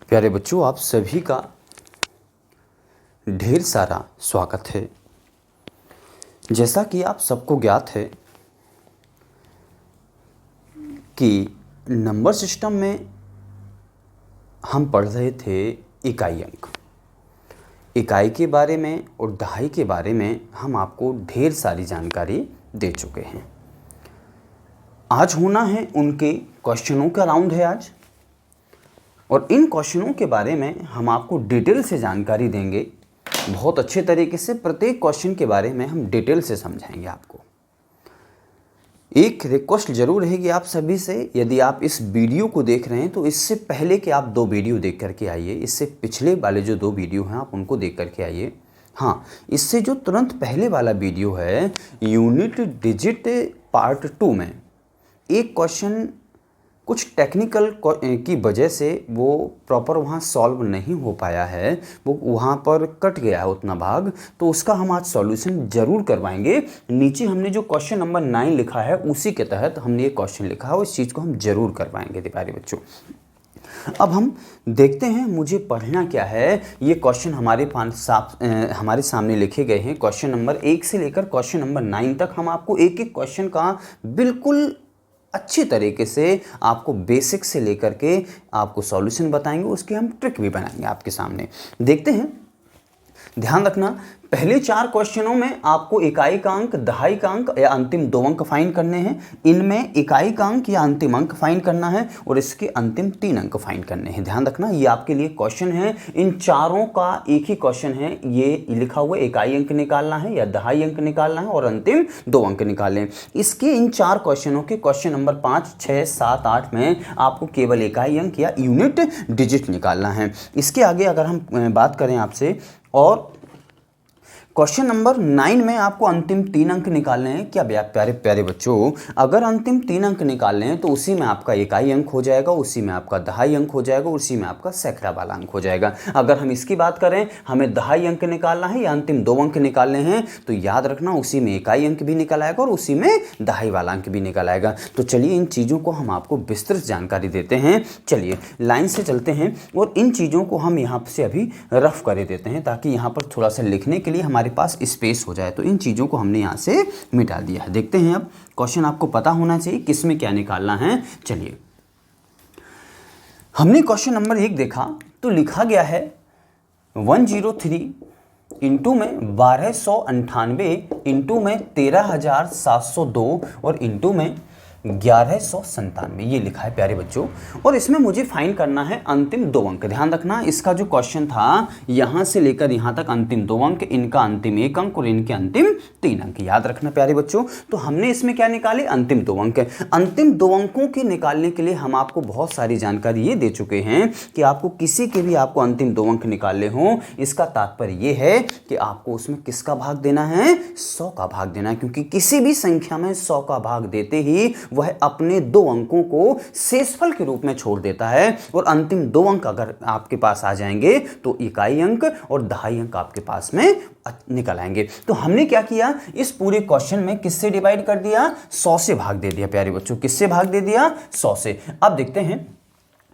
प्यारे बच्चों, आप सभी का ढेर सारा स्वागत है। जैसा कि आप सबको ज्ञात है कि नंबर सिस्टम में हम पढ़ रहे थे इकाई अंक। इकाई के बारे में और दहाई के बारे में हम आपको ढेर सारी जानकारी दे चुके हैं। आज होना है उनके क्वेश्चनों का राउंड है आज, और इन क्वेश्चनों के बारे में हम आपको डिटेल से जानकारी देंगे। बहुत अच्छे तरीके से प्रत्येक क्वेश्चन के बारे में हम डिटेल से समझाएंगे आपको। एक रिक्वेस्ट जरूर रहेगी आप सभी से, यदि आप इस वीडियो को देख रहे हैं तो इससे पहले कि आप 2 वीडियो देख करके आइए, इससे पिछले वाले जो 2 वीडियो हैं आप उनको देख करके आइए। हाँ, इससे जो तुरंत पहले वाला वीडियो है यूनिट डिजिट पार्ट 2 में एक क्वेश्चन कुछ टेक्निकल की वजह से वो प्रॉपर वहाँ सॉल्व नहीं हो पाया है, वो वहाँ पर कट गया है उतना भाग, तो उसका हम आज सॉल्यूशन ज़रूर करवाएंगे। नीचे हमने जो क्वेश्चन नंबर 9 लिखा है उसी के तहत हमने ये क्वेश्चन लिखा है और इस चीज़ को हम ज़रूर करवाएंगे प्यारे बच्चों। अब हम देखते हैं मुझे पढ़ना क्या है। ये क्वेश्चन हमारे सामने लिखे गए हैं। क्वेश्चन नंबर 1 से लेकर क्वेश्चन नंबर 9 तक हम आपको एक एक क्वेश्चन का बिल्कुल अच्छी तरीके से आपको बेसिक से लेकर के आपको सॉल्यूशन बताएंगे, उसके हम ट्रिक भी बनाएंगे आपके सामने। देखते हैं, ध्यान रखना पहले 4 क्वेश्चनों में आपको इकाई का अंक, दहाई का अंक या अंतिम 2 अंक फाइंड करने हैं। इनमें इकाई का अंक या अंतिम अंक फाइंड करना है और इसके अंतिम 3 अंक फाइंड करने हैं। ध्यान रखना, ये आपके लिए क्वेश्चन है। इन चारों का एक ही क्वेश्चन है, ये लिखा हुआ इकाई अंक निकालना है या दहाई अंक निकालना है और अंतिम 2 अंक निकालें। इसके इन 4 क्वेश्चनों के क्वेश्चन नंबर 5, 6, 7, 8 में आपको केवल इकाई अंक या यूनिट डिजिट निकालना है। इसके आगे अगर हम बात करें आपसे, और क्वेश्चन नंबर 9 में आपको अंतिम 3 अंक निकालने हैं। क्या प्यारे प्यारे बच्चों, अगर अंतिम 3 अंक निकालने हैं तो उसी में आपका इकाई अंक हो जाएगा, उसी में आपका दहाई अंक हो जाएगा, उसी में आपका सैकड़ा वाला अंक हो जाएगा। अगर हम इसकी बात करें, हमें दहाई अंक निकालना है या अंतिम 2 अंक निकालने हैं, तो याद रखना उसी में इकाई अंक भी निकल आएगा और उसी में दहाई वाला अंक भी निकल आएगा। तो चलिए इन चीज़ों को हम आपको विस्तृत जानकारी देते हैं। चलिए लाइन से चलते हैं और इन चीज़ों को हम यहाँ से अभी रफ कर देते हैं ताकि यहाँ पर थोड़ा सा लिखने के लिए हमारे पास स्पेस हो जाए। तो इन चीज़ों को हमने यहाँ से मिटा दिया है। देखते हैं, अब क्वेश्चन आपको पता होना चाहिए किस में क्या निकालना है। चलिए, हमने क्वेश्चन नंबर 1 देखा तो लिखा गया है 103 इंटू में 1298 इंटू में 13,702 और इंटू में 1197, ये लिखा है प्यारे बच्चों। और इसमें मुझे फाइंड करना है अंतिम 2 अंक। ध्यान रखना, इसका जो क्वेश्चन था यहाँ से लेकर यहाँ तक अंतिम 2 अंक, इनका अंतिम 1 अंक और इनके अंतिम 3 अंक। याद रखना प्यारे बच्चों। तो हमने इसमें क्या निकाले? अंतिम 2 अंक। अंतिम 2 अंकों के निकालने के लिए हम आपको बहुत सारी जानकारी ये दे चुके हैं कि आपको किसी के भी आपको अंतिम 2 अंक निकालने हो, इसका तात्पर्य ये है कि आपको उसमें किसका भाग देना है? 100 का भाग देना है, क्योंकि किसी भी संख्या में 100 का भाग देते ही वह अपने 2 अंकों को शेषफल के रूप में छोड़ देता है। और अंतिम 2 अंक अगर आपके पास आ जाएंगे तो इकाई अंक और दहाई अंक आपके पास में निकल आएंगे। तो हमने क्या किया, इस पूरे क्वेश्चन में किससे डिवाइड कर दिया? 100 से भाग दे दिया प्यारे बच्चों। किससे भाग दे दिया? 100 से। अब देखते हैं,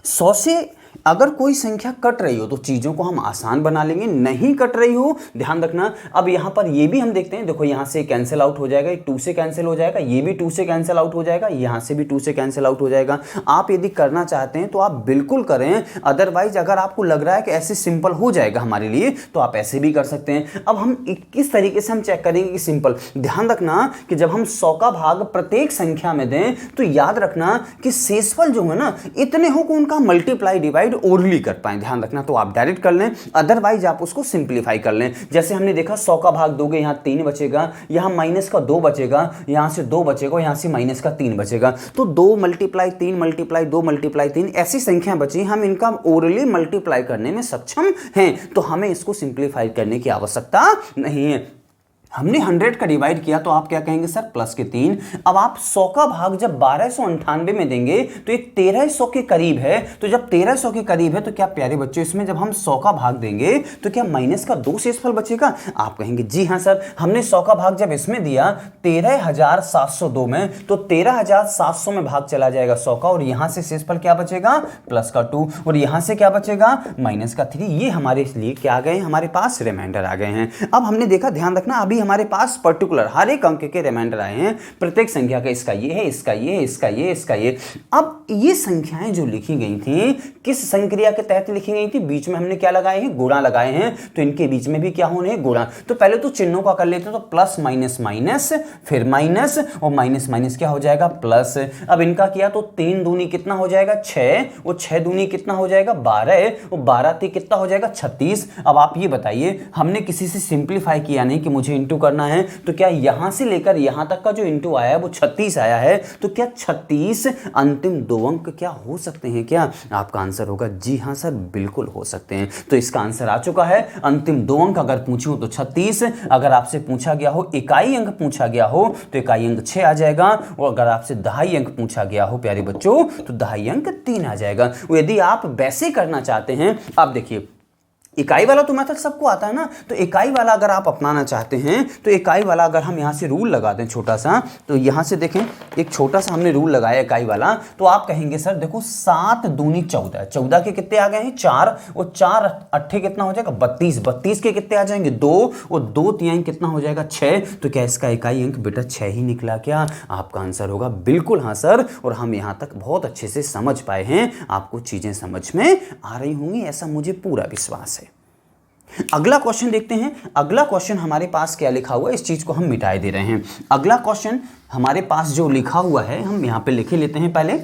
100 से अगर कोई संख्या कट रही हो तो चीज़ों को हम आसान बना लेंगे, नहीं कट रही हो ध्यान रखना। अब यहाँ पर ये भी हम देखते हैं, देखो यहाँ से कैंसिल आउट हो जाएगा, 2 से कैंसिल हो जाएगा, ये भी 2 से कैंसिल आउट हो जाएगा, यहाँ से भी 2 से कैंसिल आउट हो जाएगा। आप यदि करना चाहते हैं तो आप बिल्कुल करें, अदरवाइज अगर आपको लग रहा है कि ऐसे सिंपल हो जाएगा हमारे लिए तो आप ऐसे भी कर सकते हैं। अब हम किस तरीके से हम चेक करेंगे कि सिंपल? ध्यान रखना कि जब हम 100 का भाग प्रत्येक संख्या में दें तो याद रखना कि शेषफल जो है ना इतने हो कि उनका मल्टीप्लाई डिवाइड ओरली कर पाए। ध्यान रखना, तो आप डायरेक्ट कर लें, अदरवाइज आप उसको सिंप्लीफाई कर लें। जैसे हमने देखा 100 का भाग दोगे, यहाँ 3 बचेगा, यहाँ माइनस का 2 बचेगा, यहाँ से 2 बचेगा, यहाँ से माइनस का 3 बचेगा। तो 2 मल्टीप्लाई 3 मल्टीप्लाई 2 मल्टीप्लाई 3 ऐसी संख्या बची, हम इनका ओरली मल्टीप्लाई करने में सक्षम हैं, तो हमें इसको सिंप्लीफाई करने की आवश्यकता नहीं है। हमने 100 का डिवाइड किया तो आप क्या कहेंगे सर, प्लस के 3। अब आप 100 का भाग जब 1298 में देंगे तो ये 1300 के करीब है, तो जब 1300 के करीब है तो क्या प्यारे बच्चों इसमें जब हम 100 का भाग देंगे तो क्या माइनस का 2 शेषफल बचेगा? आप कहेंगे जी हाँ सर, हमने 100 का भाग जब इसमें दिया 13702 में, तो 13700 में भाग चला जाएगा 100 का, और यहां से शेषफल क्या बचेगा, प्लस का 2, और यहां से क्या बचेगा, माइनस का 3। ये हमारे लिए क्या आ गए, हमारे पास रिमाइंडर आ गए हैं। अब हमने देखा, ध्यान रखना, अभी हमारे पास पर्टिकुलर हर एक अंक के रिमाइंडर आए हैं, प्रत्येक संख्या का, इसका ये है, इसका ये है, इसका ये, इसका ये। अब ये संख्याएं जो लिखी गई थी किस संक्रिया के तहत लिखी गई थी, बीच में हमने क्या लगाए हैं, गुणा लगाए हैं, तो इनके बीच में भी क्या होने हैं, गुणा। तो पहले तो चिन्हों का कर लेते हैं, तो प्लस माइनस माइनस, फिर माइनस, और माइनस माइनस क्या हो जाएगा, प्लस। अब इनका किया तो 3 दूनी कितना हो जाएगा, 6, और 6 दूनी कितना हो जाएगा, 12, और 12 ती कितना हो जाएगा, 36। अब आप ये बताइए, हमने किसी से सिंप्लीफाई किया नहीं कि मुझे इंटू करना है, तो क्या यहां से लेकर यहां तक का जो इंटू आया है वो 36 आया है, तो क्या 36 अंतिम 2 अंक क्या हो सकते हैं क्या? आपका आंसर होगा जी हाँ सर, बिल्कुल हो सकते हैं। तो इसका आंसर आ चुका है, अंतिम 2 अंक अगर पूछूं तो 36, अगर आपसे पूछा गया हो इकाई अंक पूछा गया हो तो इकाई अंक 6 आ जाएगा, और अगर आपसे दहाई अंक पूछा गया हो प्यारे बच्चों तो दहाई अंक 3 आ जाएगा। यदि आप वैसे करना चाहते हैं, आप देखिए इकाई वाला तो मेथड सबको आता है ना, तो इकाई वाला अगर आप अपनाना चाहते हैं तो इकाई वाला अगर हम यहाँ से रूल लगा दें छोटा सा, तो यहाँ से देखें एक छोटा सा हमने रूल लगाया इकाई वाला, तो आप कहेंगे सर देखो 7 दूनी 14, 14 के कितने आ गए हैं 4, और 4 अट्ठे कितना हो जाएगा 32, 32 के कितने आ जाएंगे 2, और 2 तिहाई कितना हो जाएगा 6, तो क्या इसका इकाई अंक बेटा 6 ही निकला क्या? आपका आंसर होगा बिल्कुल हाँ सर, और हम यहाँ तक बहुत अच्छे से समझ पाए हैं, आपको चीजें समझ में आ रही होंगी ऐसा मुझे पूरा विश्वास है। अगला क्वेश्चन देखते हैं। अगला क्वेश्चन हमारे पास क्या लिखा हुआ है, इस चीज को हम मिटाए दे रहे हैं। अगला क्वेश्चन हमारे पास जो लिखा हुआ है हम यहां पे लिखे लेते हैं पहले।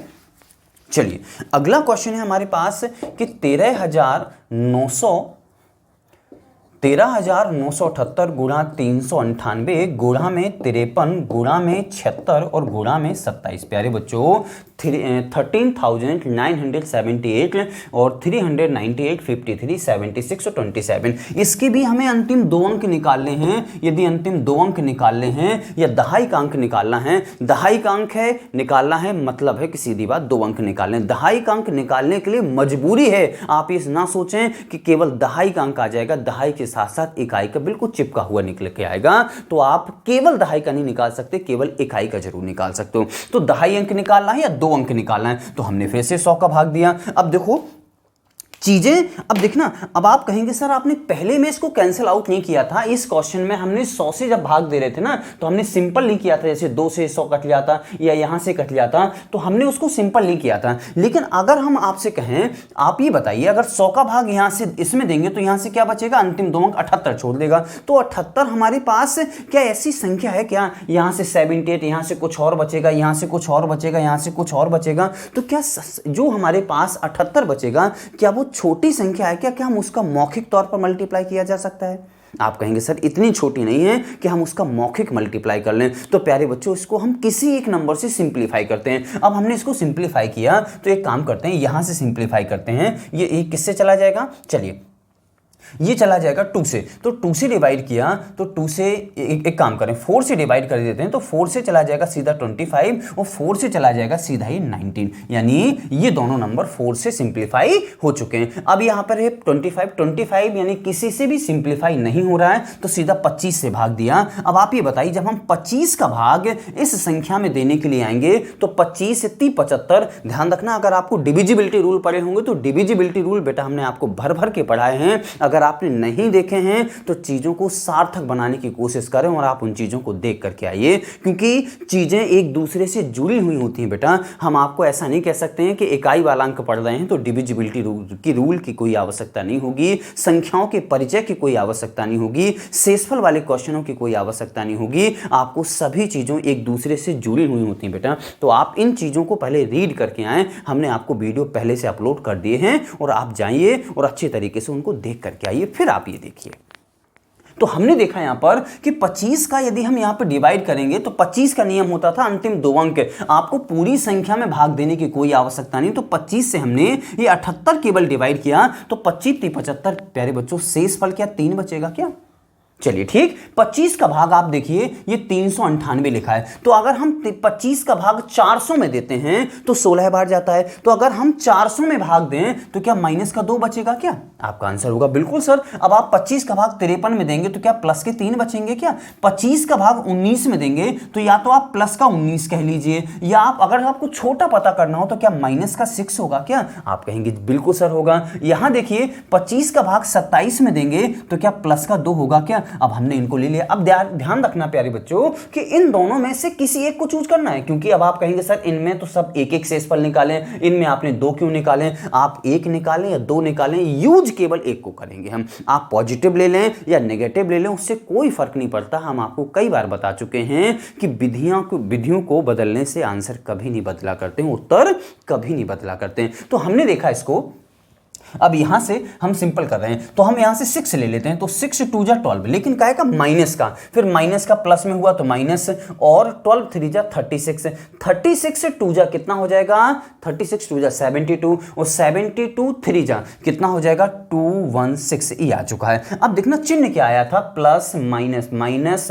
चलिए अगला क्वेश्चन है हमारे पास कि 13,978 गुणा 398 गुणा में 53 गुणा में 76 और गुणा में 27। प्यारे बच्चों 13,978 और 398, 53, 76 और 27, इसके भी हमें अंतिम 2 अंक निकालने हैं। यदि अंतिम 2 अंक निकालने हैं या दहाई का अंक निकालना है, दहाई का अंक है निकालना है, मतलब है कि सीधी बात 2 अंक निकालने। दहाई का अंक निकालने के लिए मजबूरी है, आप ये ना सोचें कि केवल दहाई का अंक आ जाएगा, दहाई के साथ साथ इकाई का बिल्कुल चिपका हुआ निकल के आएगा। तो आप केवल दहाई का नहीं निकाल सकते, केवल इकाई का जरूर निकाल सकते हो। तो दहाई अंक निकालना है या 2 अंक निकालना है, तो हमने फिर से 100 का भाग दिया। अब देखो चीजें, अब देखना, अब आप कहेंगे सर आपने पहले में इसको कैंसिल आउट नहीं किया था, इस क्वेश्चन में हमने 100 से जब भाग दे रहे थे ना तो हमने सिंपल नहीं किया था, जैसे 2 से 100 कट लिया था या यहां से कट लिया था, तो हमने उसको सिंपल नहीं किया था। लेकिन अगर हम आपसे कहें, आप ये बताइए अगर 100 का भाग यहां से इसमें देंगे तो यहां से क्या बचेगा, अंतिम 2 अंक 78 छोड़ देगा, तो 78 हमारे पास क्या ऐसी संख्या है क्या, यहां से 78, यहां से कुछ और बचेगा, यहां से कुछ और बचेगा, यहां से कुछ और बचेगा, तो क्या जो हमारे पास 78 बचेगा क्या वो छोटी संख्या है क्या हम उसका मौखिक तौर पर मल्टीप्लाई किया जा सकता है? आप कहेंगे सर इतनी छोटी नहीं है कि हम उसका मौखिक मल्टीप्लाई कर लें। तो प्यारे बच्चों इसको हम किसी एक नंबर से सिंप्लीफाई करते हैं। अब हमने इसको सिंप्लीफाई किया तो एक काम करते हैं, यहां से सिंप्लीफाई करते हैं। ये एक किससे चला जाएगा, चलिए ये चला जाएगा 2 से, तो 2 से डिवाइड किया तो 2 से एक काम करें 4 से डिवाइड कर देते हैं, तो 4 से चला जाएगा सीधा 25 और 4 से चला जाएगा सीधा ही 19, यानी ये दोनों नंबर 4 से सिंप्लीफाई हो चुके हैं। अब यहां पर है 25 यानी किसी से भी सिंप्लीफाई नहीं हो रहा है, तो सीधा 25 से भाग दिया। अब आप ये बताइए जब हम 25 का भाग इस संख्या में देने के लिए आएंगे तो 25 से 75, ध्यान रखना अगर आपको डिविजिबिलिटी रूल पढ़े होंगे तो डिविजिबिलिटी रूल बेटा हमने आपको भर भर के पढ़ाए हैं, अगर आपने नहीं देखे हैं तो चीजों को सार्थक बनाने की कोशिश करें और आप उन चीजों को देख करके आइए, क्योंकि चीजें एक दूसरे से जुड़ी हुई होती हैं बेटा। हम आपको ऐसा नहीं कह सकते हैं कि इकाई वाला अंक पढ़ रहे हैं तो डिविजिबिलिटी रूल की कोई आवश्यकता नहीं होगी, संख्याओं के परिचय की कोई आवश्यकता नहीं होगी, शेषफल वाले क्वेश्चनों की कोई आवश्यकता नहीं होगी। आपको सभी चीजों एक दूसरे से जुड़ी हुई होती हैं बेटा, तो आप इन चीजों को पहले रीड करके आए। हमने आपको वीडियो पहले से अपलोड कर दिए हैं और आप जाइए और अच्छे तरीके से उनको देख करके आइए, फिर आप ये देखिए। तो हमने देखा यहां पर कि 25 का यदि हम यहां पर डिवाइड करेंगे तो 25 का नियम होता था अंतिम 2 अंक, आपको पूरी संख्या में भाग देने की कोई आवश्यकता नहीं। तो 25 से हमने ये 78 केवल डिवाइड किया तो 25 × 75 प्यारे बच्चों शेषफल क्या 3 बचेगा क्या? चलिए ठीक, 25 का भाग आप देखिए ये 398 लिखा है, तो अगर हम 25 का भाग 400 में देते हैं तो 16 बार जाता है। तो अगर हम 400 में भाग दें तो क्या माइनस का 2 बचेगा क्या? आपका आंसर होगा बिल्कुल सर। अब आप 25 का भाग 53 में देंगे तो क्या प्लस के 3 बचेंगे क्या? 25 का भाग 19 में देंगे तो या तो आप प्लस का 19 कह लीजिए, या आप अगर आपको छोटा पता करना हो तो क्या माइनस का 6 होगा क्या? आप कहेंगे बिल्कुल सर होगा। यहां देखिए 25 का भाग 27 में देंगे तो क्या प्लस का 2 होगा क्या? अब हमने इनको ले लिया। अब ध्यान रखना प्यारे बच्चों कि इन दोनों में से किसी एक को चूज करना है, क्योंकि अब आप कहेंगे सर इनमें तो सब एक एक शेषफल निकालें, इनमें आपने 2 क्यों निकालें? आप 1 निकालें या 2 निकालें, यूज केवल एक को करेंगे हम। आप पॉजिटिव ले लें या नेगेटिव ले लें, उससे कोई फर्क नहीं पड़ता। हम आपको कई बार बता चुके हैं कि विधियों को बदलने से आंसर कभी नहीं बदला करते हैं, उत्तर कभी नहीं बदला करते हैं। तो हमने देखा इसको। अब यहां से हम सिंपल कर रहे हैं तो हम यहां से 6 ले लेते हैं, तो 6 2 जा 12, लेकिन क्या का माइनस का, फिर माइनस का प्लस में हुआ तो माइनस, और 12 3 जा 36, 36 से 2 जा कितना हो जाएगा? 36 2 जा 72, और 72 3 जा कितना हो जाएगा? 216। ये आ चुका है। अब देखना चिन्ह क्या आया था? प्लस माइनस, माइनस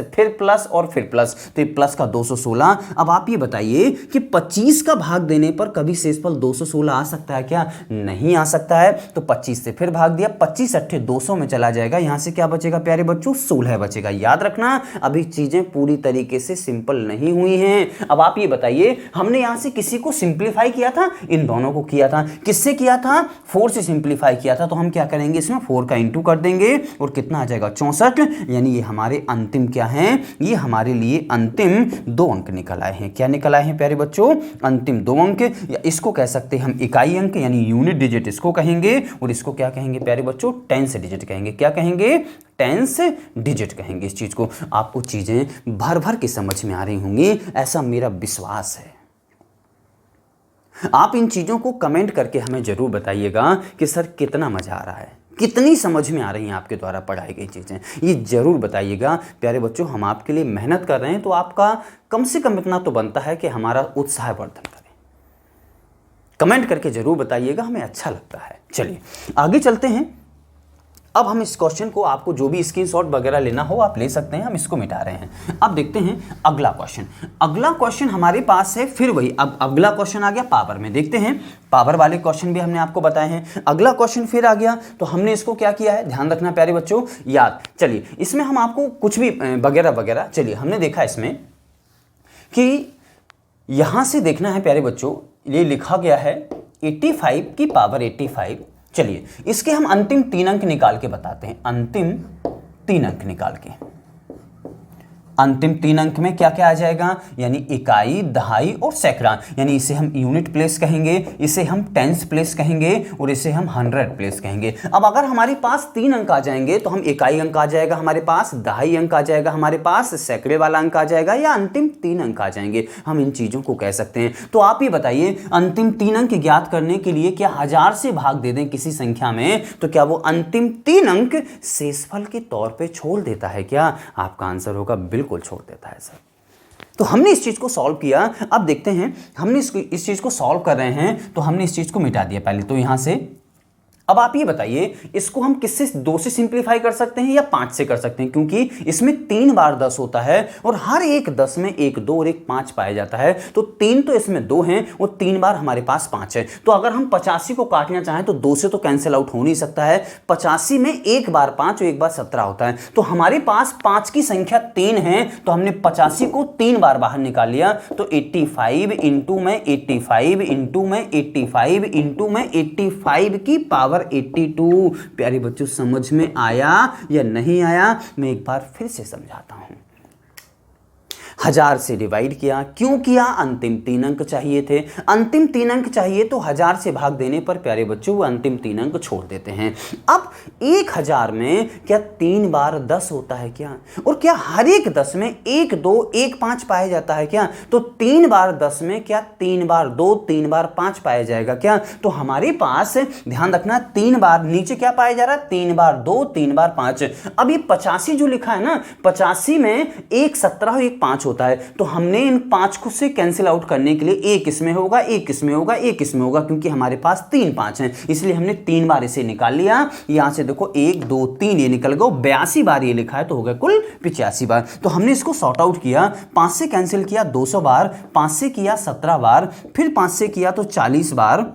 फिर प्लस और फिर प्लस, तो ये प्लस का 216। अब आप ये बताइए कि 25 का भाग देने पर कभी शेषफल 216 आ सकता है क्या? नहीं आ सकता है। तो 25 से फिर भाग दिया, 25 अट्ठे 200 में चला जाएगा, यहां से क्या बचेगा प्यारे बच्चों? 16 बचेगा। याद रखना अभी चीजें पूरी तरीके से सिंपल नहीं हुई हैं। अब आप ये बताइए, हमने यहां से किसी को सिंप्लीफाई किया था? इन दोनों को किया था। किससे किया था? 4 से सिंप्लीफाई किया था। तो हम क्या करेंगे, इसमें 4 का इंटू कर देंगे और कितना आ जाएगा? 64। यानी ये हमारे अंतिम क्या है? ये हमारे लिए अंतिम 2 अंक निकल आए हैं। क्या निकल आए हैं प्यारे बच्चों? अंतिम 2 अंक, या इसको कह सकते हैं हम इकाई अंक यानी यूनिट डिजिट इसको कहेंगे, और इसको क्या कहेंगे प्यारे बच्चों? टेंस डिजिट कहेंगे। क्या कहेंगे? टेंस डिजिट कहेंगे इस चीज को। आपको चीजें भर भर के समझ में आ रही होंगी, ऐसा मेरा विश्वास है। आप इन चीजों को कमेंट करके हमें जरूर बताइएगा कि सर कितना मजा आ रहा है, कितनी समझ में आ रही हैं आपके द्वारा पढ़ाई गई चीजें, ये जरूर बताइएगा प्यारे बच्चों। हम आपके लिए मेहनत कर रहे हैं तो आपका कम से कम इतना तो बनता है कि हमारा उत्साह वर्धन करें। कमेंट करके जरूर बताइएगा, हमें अच्छा लगता है। चलिए आगे चलते हैं। अब हम इस क्वेश्चन को, आपको जो भी स्क्रीनशॉट वगैरह लेना हो आप ले सकते हैं, हम इसको मिटा रहे हैं। अब देखते हैं अगला क्वेश्चन। अगला क्वेश्चन हमारे पास है फिर वही, अब अगला क्वेश्चन आ गया पावर में। देखते हैं, पावर वाले क्वेश्चन भी हमने आपको बताए हैं। अगला क्वेश्चन फिर आ गया, तो हमने इसको क्या किया है, ध्यान रखना प्यारे बच्चों, याद। चलिए इसमें हम आपको कुछ भी वगैरह वगैरह, चलिए हमने देखा इसमें कि यहां से देखना है प्यारे बच्चों, ये लिखा गया है 85 की पावर 85। चलिए इसके हम अंतिम 3 अंक निकाल के बताते हैं। अंतिम 3 अंक निकाल के, अंतिम 3 अंक में क्या क्या आ जाएगा, यानी इकाई, दहाई और सैकड़ा। यानी इसे हम यूनिट प्लेस कहेंगे, इसे हम टेंस प्लेस कहेंगे, और इसे हम 100 प्लेस कहेंगे। अब अगर हमारे पास 3 अंक आ जाएंगे तो हम इकाई अंक आ जाएगा हमारे पास, दहाई अंक आ जाएगा हमारे पास, सैकड़े वाला अंक आ जाएगा, या अंतिम 3 अंक आ जाएंगे। हम इन चीजों को कह सकते हैं। तो आप ये बताइए, अंतिम 3 अंक ज्ञात करने के लिए क्या 1000 से भाग दे दें किसी संख्या में, तो क्या वो अंतिम 3 अंक शेषफल के तौर पे छोड़ देता है क्या? आपका आंसर होगा बिल्कुल छोड़ देता है सर। तो हमने इस चीज को सॉल्व किया। अब देखते हैं, हमने इस चीज को सॉल्व कर रहे हैं, तो हमने इस चीज को मिटा दिया पहले तो यहां से। अब आप ये बताइए, इसको हम किससे, 2 से सिंप्लीफाई कर सकते हैं या 5 से कर सकते हैं, क्योंकि इसमें 3 बार 10 होता है और हर एक 10 में 1 2 और 1 5 पाया जाता है। तो 3 तो इसमें 2 हैं और 3 बार हमारे पास 5 है। तो अगर हम 85 को काटना चाहें तो 2 से तो कैंसिल आउट हो नहीं सकता है। 85 में 1 बार 5 और 1 बार 17 होता है। तो हमारे पास 5 की संख्या 3 है, तो हमने 85 को 3 बार बाहर निकाल लिया। तो 85 इंटू में 85 इंटू में 85 इंटू में 85 की पावर 82। प्यारे बच्चों समझ में आया या नहीं आया? मैं एक बार फिर से समझाता हूं। 1000 से डिवाइड किया, क्यों किया? अंतिम 3 अंक चाहिए थे। अंतिम 3 अंक चाहिए तो 1000 से भाग देने पर प्यारे बच्चों वो अंतिम 3 अंक छोड़ देते हैं। अब 1000 में क्या 3 बार 10 होता है क्या? और क्या हर एक 10 में 1 2 1 5 पाया जाता है क्या? तो 3 बार 10 में क्या 3 बार 2 3 बार 5 पाया जाएगा क्या? तो हमारे पास ध्यान रखना 3 बार नीचे क्या पाया जा रहा है, 3 बार 2 3 बार 5। अब ये 85 जो लिखा है ना, 85 में 1 17 और 1 5 होता होता है, तो हमने इन 5 को से कैंसिल आउट करने के लिए एक इसमें होगा, एक इसमें होगा, एक इसमें होगा, क्योंकि हमारे पास 3 5 हैं, इसलिए हमने 3 बार इसे निकाल लिया। यहां से देखो 1 2 3 ये निकल गया, 82 बार ये लिखा है, तो हो गया कुल 85 बार। तो हमने इसको सॉर्ट आउट किया, 5 से कैंसिल किया 200 बार, 5 से किया 17 बार, फिर 5 से किया तो 40 बार,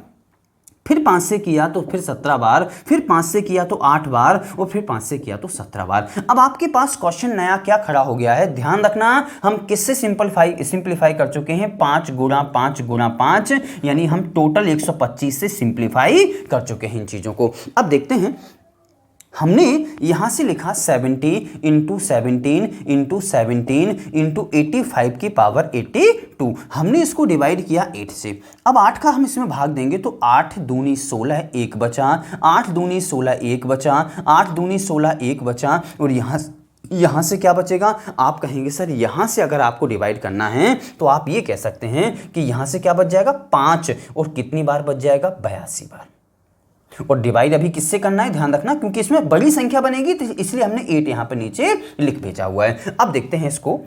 फिर 5 से किया तो फिर 17 बार, फिर 5 से किया तो 8 बार, और फिर 5 से किया तो 17 बार। अब आपके पास क्वेश्चन नया क्या खड़ा हो गया है, ध्यान रखना, हम किससे सिंपलीफाई कर चुके हैं, 5 गुणा 5 गुणा 5, यानी हम टोटल 125 से सिंपलीफाई कर चुके हैं इन चीजों को। अब देखते हैं, हमने यहां से लिखा 70 इंटू 17 इंटू 17 इंटू 85 की पावर 82, हमने इसको डिवाइड किया 8 से। अब 8 का हम इसमें भाग देंगे तो 8 दूनी 16 1 बचा, 8 दूनी 16 1 बचा, 8 दूनी 16 1 बचा, और यहां से क्या बचेगा, आप कहेंगे सर यहां से अगर आपको डिवाइड करना है तो आप ये कह सकते हैं कि यहां से क्या बच जाएगा 5, और कितनी बार बच जाएगा 82 बार। और डिवाइड अभी किससे करना है ध्यान रखना, क्योंकि इसमें बड़ी संख्या बनेगी, तो इसलिए हमने 8 यहां पर नीचे लिख भेजा हुआ है। अब देखते हैं इसको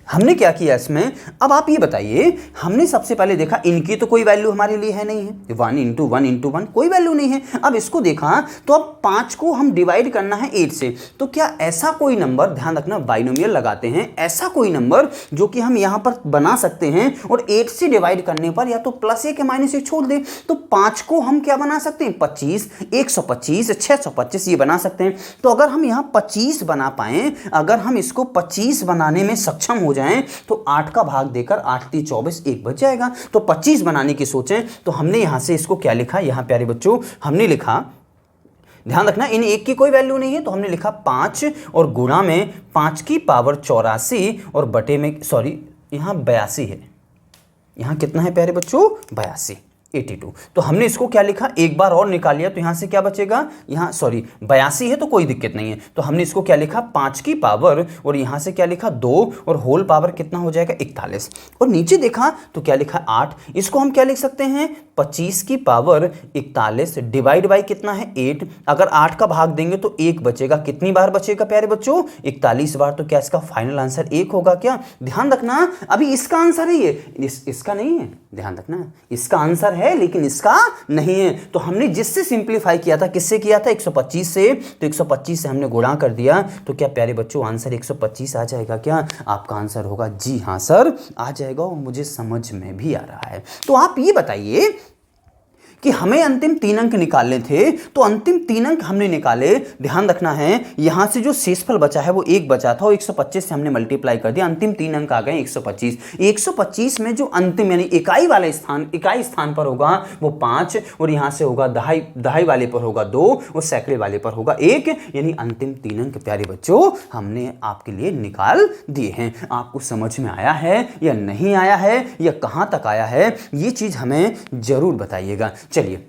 हमने क्या किया इसमें। अब आप ये बताइए, हमने सबसे पहले देखा इनकी तो कोई वैल्यू हमारे लिए है नहीं है, 1 इंटू 1 इंटू 1 कोई वैल्यू नहीं है। अब इसको देखा तो अब 5 को हम डिवाइड करना है 8 से, तो क्या ऐसा कोई नंबर, ध्यान रखना बाइनोमियल लगाते हैं, ऐसा कोई नंबर जो कि हम यहां पर बना सकते हैं और 8 से डिवाइड करने पर या तो +1 या -1 छोड़ दे, तो 5 को हम क्या बना सकते हैं 25, 125, 625 ये बना सकते हैं। तो अगर हम यहां 25 बना पाए, अगर हम इसको 25 बनाने में सक्षम हो जाएं, तो 8 का भाग देकर 8 × 24 1 बच जाएगा। तो 25 बनाने की सोचें तो हमने यहां से इसको क्या लिखा, यहां प्यारे बच्चों हमने लिखा, ध्यान रखना इन 1 की कोई वैल्यू नहीं है, तो हमने लिखा 5 और गुणा में 5 की पावर 84 और बटे में, सॉरी यहां 82 है, यहां कितना है प्यारे बच्चों 82, 82। तो हमने इसको क्या लिखा, एक बार और निकाल लिया, तो यहां से क्या बचेगा, यहां सॉरी 82 है तो कोई दिक्कत नहीं है, तो हमने इसको क्या लिखा 5 की पावर, और यहां से क्या लिखा 2, और होल पावर कितना हो जाएगा 41, और नीचे देखा तो क्या लिखा 8, इसको हम क्या लिख सकते हैं 25 की पावर 41 डिवाइड बाई कितना है 8, अगर 8 का भाग देंगे तो 1 बचेगा, कितनी बार बचेगा प्यारे बच्चों 41 बार। तो क्या इसका फाइनल आंसर 1 होगा क्या, ध्यान रखना अभी इसका आंसर है ये, इसका नहीं है, ध्यान रखना इसका आंसर है लेकिन इसका नहीं है। तो हमने जिससे सिंपलीफाई किया था, किससे किया था 125 से, तो 125 से हमने गुणा कर दिया, तो क्या प्यारे बच्चों आंसर 125 आ जाएगा क्या, आपका आंसर होगा जी हाँ सर आ जाएगा, और मुझे समझ में भी आ रहा है। तो आप ये बताइए कि हमें अंतिम 3 अंक निकालने थे, तो अंतिम 3 अंक हमने निकाले, ध्यान रखना है यहां से जो शेषफल बचा है वो 1 बचा था और 125 से हमने मल्टीप्लाई कर दिया, अंतिम 3 अंक आ गए 125। 125 में जो अंतिम यानी इकाई वाला स्थान, इकाई स्थान पर होगा वो 5, और यहां से होगा दहाई वाले पर होगा 2, और सैकड़े वाले पर होगा 1, यानी अंतिम 3 अंक प्यारे बच्चों हमने आपके लिए निकाल दिए हैं। आपको समझ में आया है या नहीं आया है, या कहां तक आया है, ये चीज हमें जरूर बताइएगा। चलिए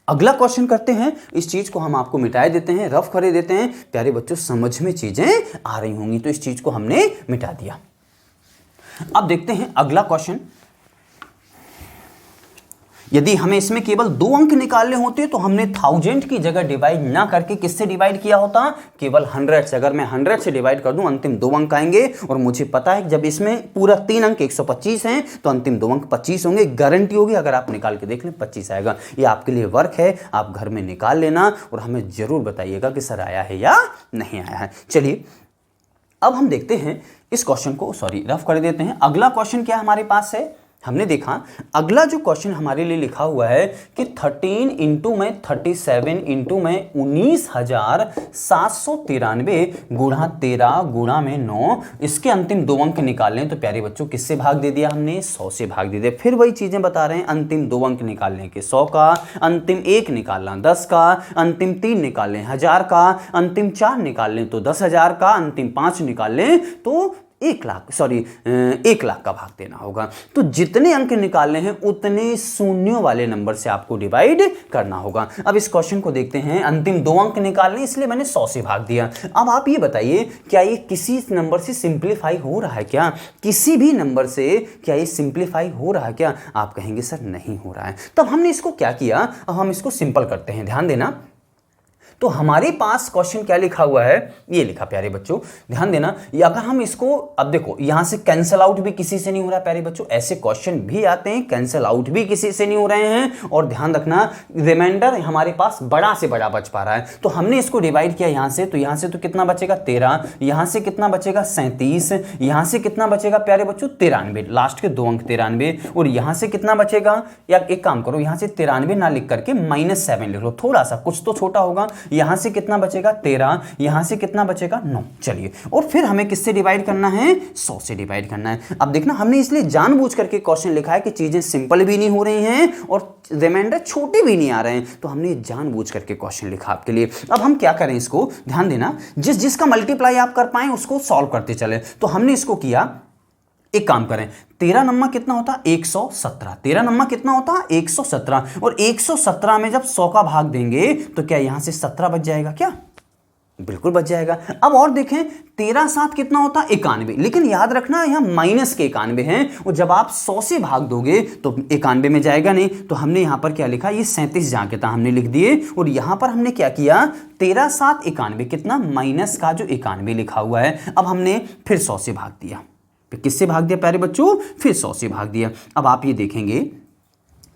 अगला क्वेश्चन करते हैं, इस चीज को हम आपको मिटाए देते हैं, रफ करे देते हैं, प्यारे बच्चों समझ में चीजें आ रही होंगी, तो इस चीज को हमने मिटा दिया। अब देखते हैं अगला क्वेश्चन, यदि हमें इसमें केवल 2 अंक निकालने होते तो हमने 1000 की जगह डिवाइड ना करके किससे डिवाइड किया होता, केवल 100 से। अगर मैं 100 से डिवाइड कर दूं अंतिम 2 अंक आएंगे, और मुझे पता है कि जब इसमें पूरा 3 अंक 125 हैं तो अंतिम 2 अंक 25 होंगे, गारंटी होगी, अगर आप निकाल के देख लें 25 आएगा। ये आपके लिए वर्क है, आप घर में निकाल लेना और हमें जरूर बताइएगा कि सर आया है या नहीं आया है। चलिए अब हम देखते हैं इस क्वेश्चन को, सॉरी रफ कर देते हैं। अगला क्वेश्चन क्या हमारे पास है, हमने देखा अगला जो क्वेश्चन हमारे लिए लिखा हुआ है कि 13 इंटू में 37 इंटू में 19,793 गुणा 13 गुणा में 9, इसके अंतिम 2 अंक निकालने, तो प्यारे बच्चों किससे भाग दे दिया हमने, 100 से भाग दे दिया। फिर वही चीजें बता रहे हैं, अंतिम 2 अंक निकालने के 100 का, अंतिम 1 निकालना 10 का, अंतिम 3 निकालने 1000 का, अंतिम 4 निकालने तो 10,000 का, अंतिम 5 निकालने तो 1 लाख, सॉरी 1 लाख का भाग देना होगा। तो जितने अंक निकालने हैं उतने शून्यों वाले नंबर से आपको डिवाइड करना होगा। अब इस क्वेश्चन को देखते हैं, अंतिम 2 अंक निकालने इसलिए मैंने 100 से भाग दिया। अब आप ये बताइए क्या ये किसी नंबर से सिंप्लीफाई हो रहा है क्या, किसी भी नंबर से क्या ये सिंप्लीफाई हो रहा है क्या, आप कहेंगे सर नहीं हो रहा है। तब हमने इसको क्या किया, अब हम इसको सिंपल करते हैं, ध्यान देना। तो हमारे पास क्वेश्चन क्या लिखा हुआ है, ये लिखा प्यारे बच्चों, ध्यान देना। ये अगर हम इसको, अब देखो यहां से कैंसिल आउट भी किसी से नहीं हो रहा प्यारे बच्चों, ऐसे क्वेश्चन भी आते हैं, कैंसिल आउट भी किसी से नहीं हो रहे हैं, और ध्यान रखना रिमाइंडर हमारे पास बड़ा से बड़ा बच पा रहा है। तो हमने इसको डिवाइड किया यहां से, तो यहां से तो कितना बचेगा 13, यहां से कितना बचेगा 37, यहां से कितना बचेगा प्यारे बच्चों 93, लास्ट के 2 अंक 93, और यहां से कितना बचेगा, या एक काम करो यहां से 93 ना लिख करके -7 लिख लो, थोड़ा सा कुछ तो छोटा होगा। यहां से कितना बचेगा 13, यहां से कितना बचेगा 9। चलिए, और फिर हमें किससे डिवाइड करना है, 100 से डिवाइड करना है। अब देखना हमने इसलिए जानबूझ करके क्वेश्चन लिखा है कि चीजें सिंपल भी नहीं हो रही हैं और रिमाइंडर छोटे भी नहीं आ रहे हैं, तो हमने जानबूझ करके क्वेश्चन लिखा आपके लिए। अब हम क्या करें, इसको ध्यान देना, जिसका मल्टीप्लाई आप कर पाए उसको सॉल्व करते चले। तो हमने इसको किया, एक काम करें, 13 नम्मा कितना होता 117, 13 नम्मा कितना होता 117, और 117 में जब 100 का भाग देंगे तो क्या यहां से 17 बच जाएगा, क्या बिल्कुल बच जाएगा। अब और देखें, 13 7 कितना होता 91, लेकिन याद रखना यहां माइनस के 91 हैं, और जब आप 100 से भाग दोगे तो 91 में जाएगा नहीं, तो हमने यहां पर क्या लिखा, ये 37 जहां के था हमने लिख दिए, और यहां पर हमने क्या किया 13 7 91 कितना माइनस का जो 91 लिखा हुआ है, अब हमने फिर 100 से भाग दिया। किससे भाग दिया प्यारे बच्चों, फिर 100 से भाग दिया। अब आप ये देखेंगे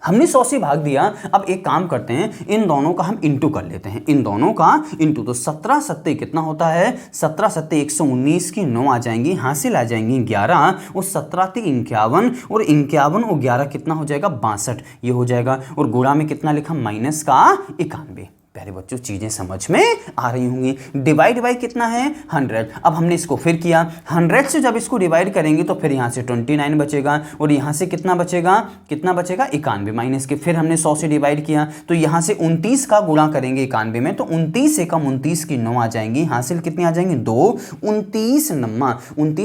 हमने 100 से भाग दिया। अब एक काम करते हैं, इन दोनों का हम इंटू कर लेते हैं, इन दोनों का इंटू, तो 17 सत्ते कितना होता है, 17 सत्ते 119 की 9 आ जाएंगी, हासिल आ जाएंगी 11, और 17 ती 51, और 51 और 11 कितना हो जाएगा 62, ये हो जाएगा, और गुणा में कितना लिखा माइनस का 91। प्यारे बच्चों चीजें समझ में आ रही होंगी। डिवाइड बाई कितना है 100, अब हमने इसको फिर किया, 100 से जब इसको डिवाइड करेंगे तो फिर यहाँ से 29 बचेगा, और यहाँ से कितना बचेगा 91 माइनस के, फिर हमने 100 से डिवाइड किया, तो यहाँ से 29 का गुणा करेंगे 91 में, तो 29 से कम 29 की 9 आ जाएंगी, हासिल कितनी आ जाएंगी 2, 29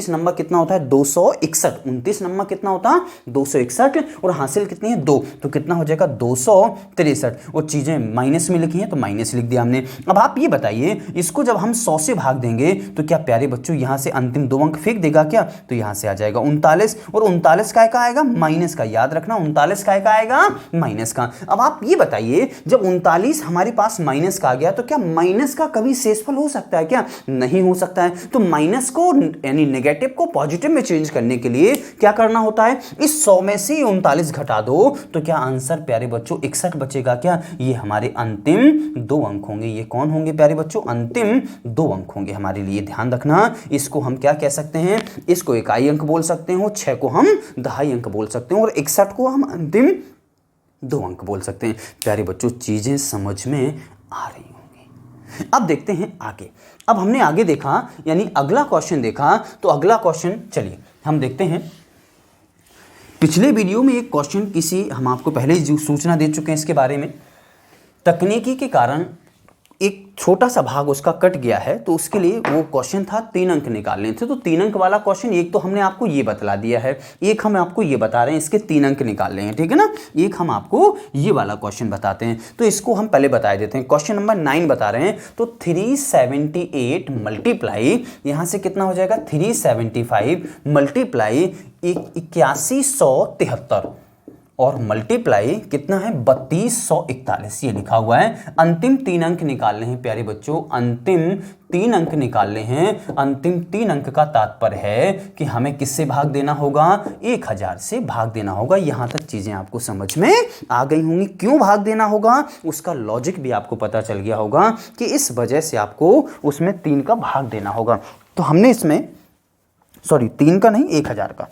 नंबर कितना होता है 261, 29 नंबर कितना होता 261, और हासिल कितनी है 2, तो कितना हो जाएगा 263, और चीजें माइनस में लिखी हैं तो माइनस लिख दिया हमने। अब आप ये बताइए, इसको जब हम 100 से भाग देंगे तो क्या प्यारे बच्चों यहां से अंतिम 2 अंक फेंक देगा क्या, तो यहां से आ जाएगा 39, और 39 का आएगा माइनस का, याद रखना 39 का आएगा माइनस का। अब आप ये बताइए, जब 39 हमारे पास माइनस का आ गया तो क्या माइनस का कभी शेषफल हो सकता है क्या, नहीं हो सकता है। तो माइनस को यानी नेगेटिव को पॉजिटिव में चेंज करने के लिए क्या करना होता है, इस 100 में से 39 घटा दो, तो क्या आंसर प्यारे बच्चों 61 बचेगा क्या, ये हमारे अंतिम 2 अंक होंगे। ये कौन होंगे प्यारे बच्चों, अंतिम 2 अंक होंगे हमारे लिए, ध्यान रखना। इसको हम क्या कह सकते हैं, इसको इकाई अंक बोल सकते हैं, 6 को हम दहाई अंक बोल सकते हैं, और 61 को हम अंतिम 2 अंक बोल सकते हैं। प्यारे बच्चों चीजें समझ में आ रही होंगी। अब देखते हैं आगे। अब हमने आगे देखा, यानी अगला क्वेश्चन देखा, तो अगला क्वेश्चन चलिए हम देखते हैं। पिछले वीडियो में एक क्वेश्चन किसी, हम आपको पहले ही सूचना दे चुके हैं इसके बारे में, तकनीकी के कारण एक छोटा सा भाग उसका कट गया है, तो उसके लिए वो क्वेश्चन था 3 अंक निकालने थे। तो 3 अंक वाला क्वेश्चन, एक तो हमने आपको ये बतला दिया है, एक हम आपको ये बता रहे हैं इसके 3 अंक निकालने हैं, ठीक है ना। एक हम आपको ये वाला क्वेश्चन बताते हैं, तो इसको हम पहले बता देते हैं। क्वेश्चन नंबर 9 बता रहे हैं, तो 378 मल्टीप्लाई, यहाँ से कितना हो जाएगा 375 मल्टीप्लाई 8173, और मल्टीप्लाई कितना है 3241, ये लिखा हुआ है। अंतिम 3 अंक निकालने हैं प्यारे बच्चों, अंतिम 3 अंक निकालने हैं। अंतिम 3 अंक का तात्पर्य है कि हमें किससे भाग देना होगा, 1000 से भाग देना होगा। यहां तक चीजें आपको समझ में आ गई होंगी। क्यों भाग देना होगा उसका लॉजिक भी आपको पता चल गया होगा कि इस वजह से आपको उसमें 3 का भाग देना होगा। तो हमने इसमें 3 का नहीं 1000 का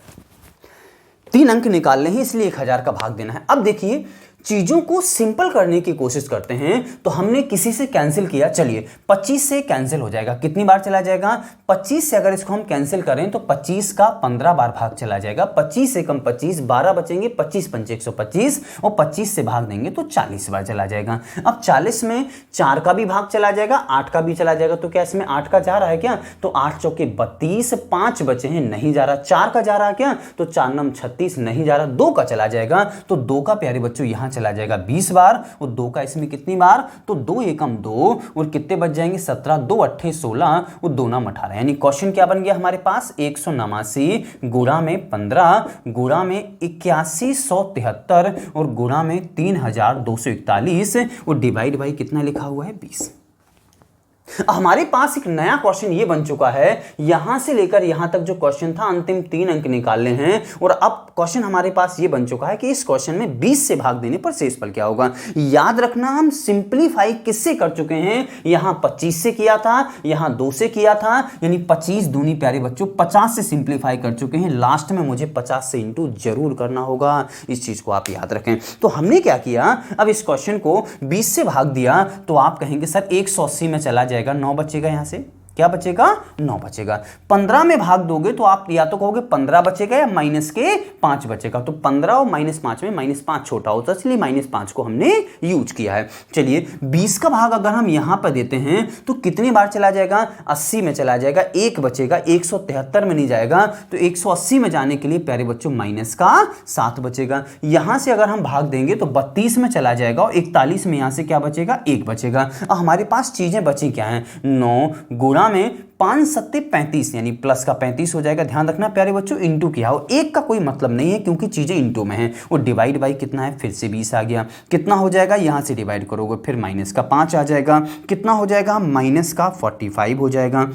3 अंक निकालने हैं, इसलिए 1000 का भाग देना है। अब देखिए चीजों को सिंपल करने की कोशिश करते हैं, तो हमने किसी से कैंसिल किया, चलिए 25 से कैंसिल हो जाएगा। कितनी बार चला जाएगा 25 से, अगर इसको हम कैंसिल करें तो 25 का 15 बार भाग चला जाएगा। 25 से कम 25, 12 बचेंगे, 25 पंचे 125, और 25 से भाग देंगे तो 40 बार चला जाएगा। अब 40 में 4 का भी भाग चला जाएगा, 8 का भी चला जाएगा, तो क्या इसमें 8 का जा रहा है क्या, तो 8 चौके 32, 5 बचे हैं नहीं जा रहा, 4 का जा रहा है क्या, तो 4 9 36 नहीं जा रहा, 2 का चला जाएगा, तो 2 का प्यारे बच्चों यहां चला जाएगा 20 बार, और 2 का इसमें कितनी बार, तो 2 एकम 2, और कितने बच जाएंगे 17, 2 अट्ठे 16, और 2 नाम 18। यानी क्वेश्चन क्या बन गया हमारे पास 189 गुणा में 15 गुणा में 8173 और गुणा में 3241, और डिवाइड बाई कितना लिखा हुआ है 20। हमारे पास एक नया क्वेश्चन ये बन चुका है, यहां से लेकर यहां तक जो क्वेश्चन था अंतिम 3 अंक निकालने हैं, और अब क्वेश्चन हमारे पास ये बन चुका है कि इस क्वेश्चन में 20 से भाग देने पर शेषफल क्या होगा। याद रखना हम सिंपलीफाई किससे कर चुके हैं, यहां 25 से किया था, यहां 2 से किया था, यानी 25 दूनी प्यारे बच्चों 50 से सिंपलीफाई कर चुके हैं। लास्ट में मुझे 50 से इंटू जरूर करना होगा, इस चीज को आप याद रखें। तो हमने क्या किया, अब इस क्वेश्चन को 20 से भाग दिया तो आप कहेंगे सर 180 में चला जाएगा, 9 बचेगा, यहां से क्या बचेगा, 9 बचेगा। 15 में भाग दोगे तो आप या तो कहोगे 15 बचेगा या माइनस के 5 बचेगा, तो 15 और -5 में -5 छोटा होता है, इसलिए -5 को हमने यूज किया है। चलिए 20 का भाग अगर हम यहां पर देते हैं तो कितनी बार चला जाएगा, 80 में चला जाएगा, 1 बचेगा, 173 में नहीं जाएगा, तो 180 में जाने के लिए प्यारे बच्चों -7 बचेगा। यहां से अगर हम भाग देंगे तो 32 में चला जाएगा, और 41 में यहां से क्या बचेगा, 1 बचेगा। अब हमारे पास चीजें बची क्या है, 9 गुणा में 5 सत्ते 35, यानी प्लस का 35 हो जाएगा। ध्यान रखना प्यारे बच्चों इंटू किया हो, एक का कोई मतलब नहीं है क्योंकि चीजें इंटू में हैं। और डिवाइड बाई कितना है, फिर से 20 आ गया, कितना हो जाएगा, यहां से डिवाइड करोगे फिर माइनस का 5 आ जाएगा, कितना हो जाएगा, माइनस का 45 हो जाएगा,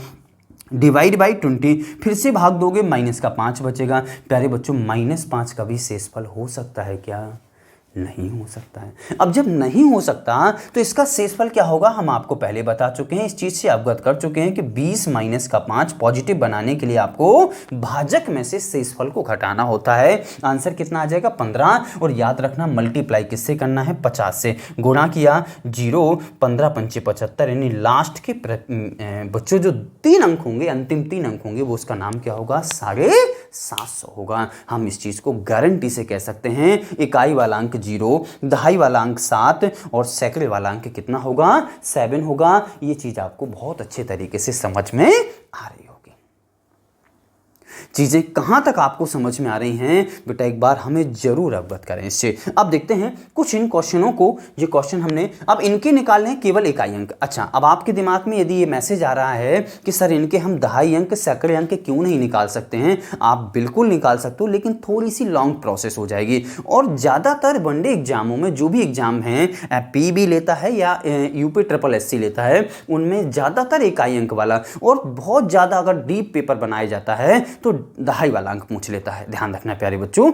डिवाइड बाई 20, फिर से भाग दोगे माइनस का 5 बचेगा। प्यारे बच्चों -5 का भी शेषफल हो सकता है क्या, नहीं हो सकता है। अब जब नहीं हो सकता तो इसका शेषफल क्या होगा, हम आपको पहले बता चुके हैं, इस चीज से अवगत कर चुके हैं कि 20 माइनस का 5 पॉजिटिव बनाने के लिए आपको भाजक में से शेषफल को घटाना होता है। आंसर कितना आ जाएगा, 15, और याद रखना मल्टीप्लाई किससे करना है, 50 से। गुणा किया 0, 15 पंचे 75, यानी लास्ट के बच्चों जो 3 अंक होंगे, अंतिम 3 अंक होंगे, वो उसका नाम क्या होगा, 750 होगा। हम इस चीज को गारंटी से कह सकते हैं, इकाई वाला अंक 0, दहाई वाला अंक 7 और सैकड़े वाला अंक कितना होगा, 7 होगा। ये चीज आपको बहुत अच्छे तरीके से समझ में आ रही होगी। चीजें कहां तक आपको समझ में आ रही हैं बेटा, एक बार हमें जरूर अवगत करें इससे। अब देखते हैं कुछ इन क्वेश्चनों को, ये क्वेश्चन हमने अब इनके निकालने हैं केवल इकाई अंक। अच्छा, अब आपके दिमाग में यदि ये मैसेज आ रहा है कि सर इनके हम दहाई अंक सैकड़े अंक क्यों नहीं निकाल सकते हैं, आप बिल्कुल निकाल सकते हो, लेकिन थोड़ी सी लॉन्ग प्रोसेस हो जाएगी। और ज्यादातर वनडे एग्जामों में जो भी एग्जाम है, पीबी लेता है या यूपी SSS लेता है, उनमें ज्यादातर इकाई अंक वाला, और बहुत ज्यादा अगर डीप पेपर बनाया जाता है तो दहाई वाला अंक पूछ लेता है। ध्यान रखना प्यारे बच्चों,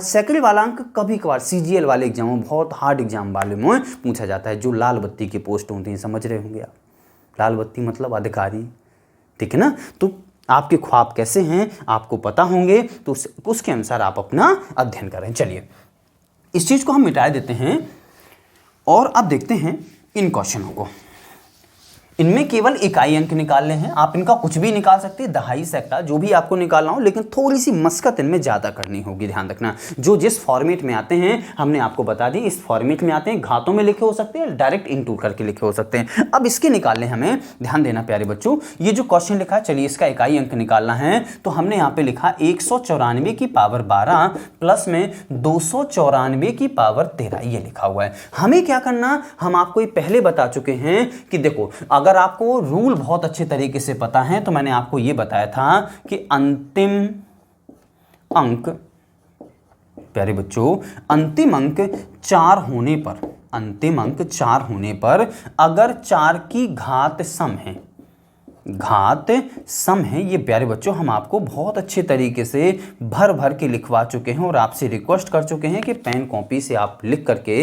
सैकड़े वाला अंक कभी कभार सीजीएल वाले एग्जामों में, बहुत हार्ड एग्जाम वाले में पूछा जाता है, जो लाल बत्ती की पोस्ट होती है, समझ रहे होंगे आप, लाल बत्ती मतलब अधिकारी, ठीक है ना। तो आपके ख्वाब कैसे हैं आपको पता होंगे, तो उसके अनुसार आप अपना अध्ययन करें। चलिए इस चीज को हम मिटा देते हैं और अब देखते हैं इन क्वेश्चनों को। इनमें केवल इकाई अंक निकालने हैं, आप इनका कुछ भी निकाल सकते हैं, दहाई सैकड़ा जो भी आपको निकालना हो, लेकिन थोड़ी सी मशक्कत इनमें ज़्यादा करनी होगी। ध्यान रखना, जो जिस फॉर्मेट में आते हैं हमने आपको बता दी, इस फॉर्मेट में आते हैं, घातों में लिखे हो सकते हैं, डायरेक्ट इंटू करके लिखे हो सकते हैं। अब इसके निकालने हमें ध्यान देना प्यारे बच्चों, ये जो क्वेश्चन लिखा है, चलिए इसका इकाई अंक निकालना है, तो हमने यहाँ पे लिखा 194 की पावर 12 प्लस में 294 की पावर 13, ये लिखा हुआ है। हमें क्या करना, हम आपको ये पहले बता चुके हैं कि देखो, अगर आपको रूल बहुत अच्छे तरीके से पता है तो मैंने आपको यह बताया था कि अंतिम अंक, प्यारे बच्चों, अंतिम अंक 4 होने पर, अंतिम अंक 4 होने पर अगर 4 की घात सम है, घात सम है, ये प्यारे बच्चों हम आपको बहुत अच्छे तरीके से भर भर के लिखवा चुके हैं और आपसे रिक्वेस्ट कर चुके हैं कि पेन कॉपी से आप लिख करके,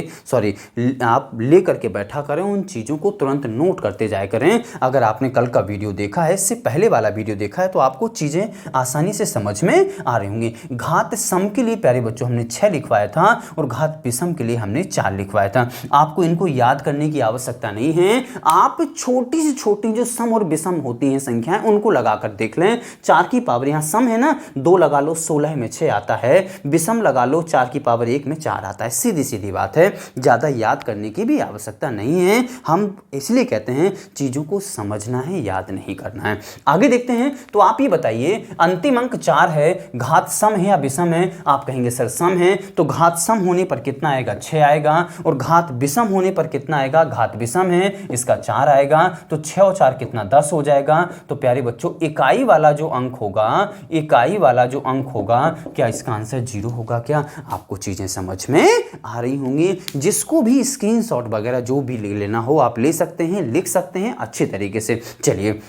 आप ले करके बैठा करें, उन चीज़ों को तुरंत नोट करते जाया करें। अगर आपने कल का वीडियो देखा है, इससे पहले वाला वीडियो देखा है, तो आपको चीज़ें आसानी से समझ में आ रही होंगी। घात सम के लिए प्यारे बच्चों हमने 6 लिखवाया था और घात विषम के लिए हमने 4 लिखवाया था। आपको इनको याद करने की आवश्यकता नहीं है, आप छोटी से छोटी जो सम और विषम होती हैं संख्याएं, उनको लगाकर देख लें। 4 की पावर, यहां सम है ना, 2 लगा लो 16 में 6 आता है, विषम लगा लो 4 की पावर 1 में 4 आता है। सीधी सीधी बात है, ज्यादा याद करने की भी आवश्यकता नहीं है। हम इसलिए कहते हैं चीजों को समझना है, याद नहीं करना है। आगे देखते हैं, तो आप ये बताइए, अंतिम अंक 4 है, घात सम है या विषम है? आप कहेंगे सर सम है, तो घात सम होने पर कितना आएगा, 6 आएगा, और घात विषम होने पर कितना आएगा, घात विषम है, इसका 4 आएगा, तो 6 और 4 कितना, 10 हो जाएगा। जाएगा? तो प्यारे बच्चों इकाई वाला जो अंक होगा, इकाई वाला जो अंक होगा, क्या इसका आंसर 0 होगा? क्या आपको चीजें समझ में आ रही होंगी? जिसको भी स्क्रीनशॉट वगैरह जो भी ले लेना हो आप ले सकते हैं, लिख सकते हैं अच्छे तरीके से। चलिए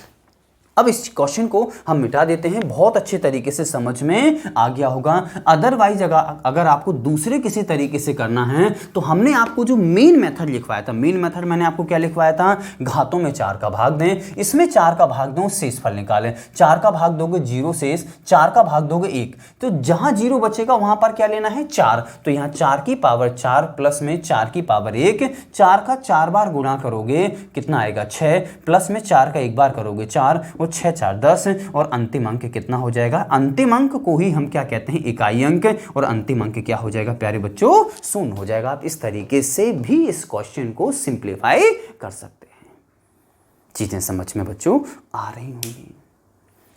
अब इस क्वेश्चन को हम मिटा देते हैं, बहुत अच्छे तरीके से समझ में आ गया होगा। अदरवाइज अगर आपको दूसरे किसी तरीके से करना है तो हमने आपको जो मेन मेथड लिखवाया था, मेन मेथड मैंने आपको क्या लिखवाया था? घातों में 4 का भाग दें, इसमें 4 का भाग दो, शेषफल निकालें। 4 का भाग दोगे 0 शेष, 4 का भाग दोगे 1, तो जहां 0 बचेगा वहां पर क्या लेना है? 4। तो यहां 4 की पावर 4 प्लस में 4 की पावर 1, 4 का 4 बार गुणा करोगे कितना आएगा? 6, प्लस में 4 का 1 बार करोगे 4, 6 4 10, और अंतिम अंक कितना हो जाएगा? अंतिम अंक को ही हम क्या कहते हैं? इकाई अंक। और अंतिम अंक क्या हो जाएगा प्यारे बच्चों? 0 हो जाएगा। आप इस तरीके से भी इस क्वेश्चन को सिंप्लीफाई कर सकते हैं। चीजें समझ में बच्चों आ रही होंगी।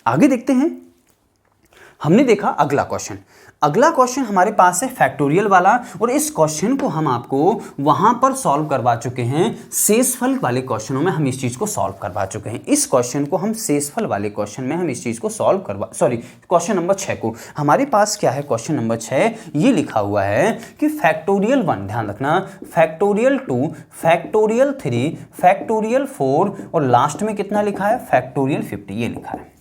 आगे देखते हैं। हमने देखा अगला क्वेश्चन। अगला क्वेश्चन हमारे पास है फैक्टोरियल वाला, और इस क्वेश्चन को हम आपको वहां पर सॉल्व करवा चुके हैं। शेषफल वाले क्वेश्चनों में हम इस चीज को सॉल्व करवा चुके हैं। इस क्वेश्चन को हम शेषफल वाले क्वेश्चन में हम इस चीज को सॉल्व करवा क्वेश्चन नंबर 6 को हमारे पास क्या है? क्वेश्चन नंबर 6 ये लिखा हुआ है कि फैक्टोरियल 1, ध्यान रखना, फैक्टोरियल 2, फैक्टोरियल 3, फैक्टोरियल 4, और लास्ट में कितना लिखा है? फैक्टोरियल 50 ये लिखा है।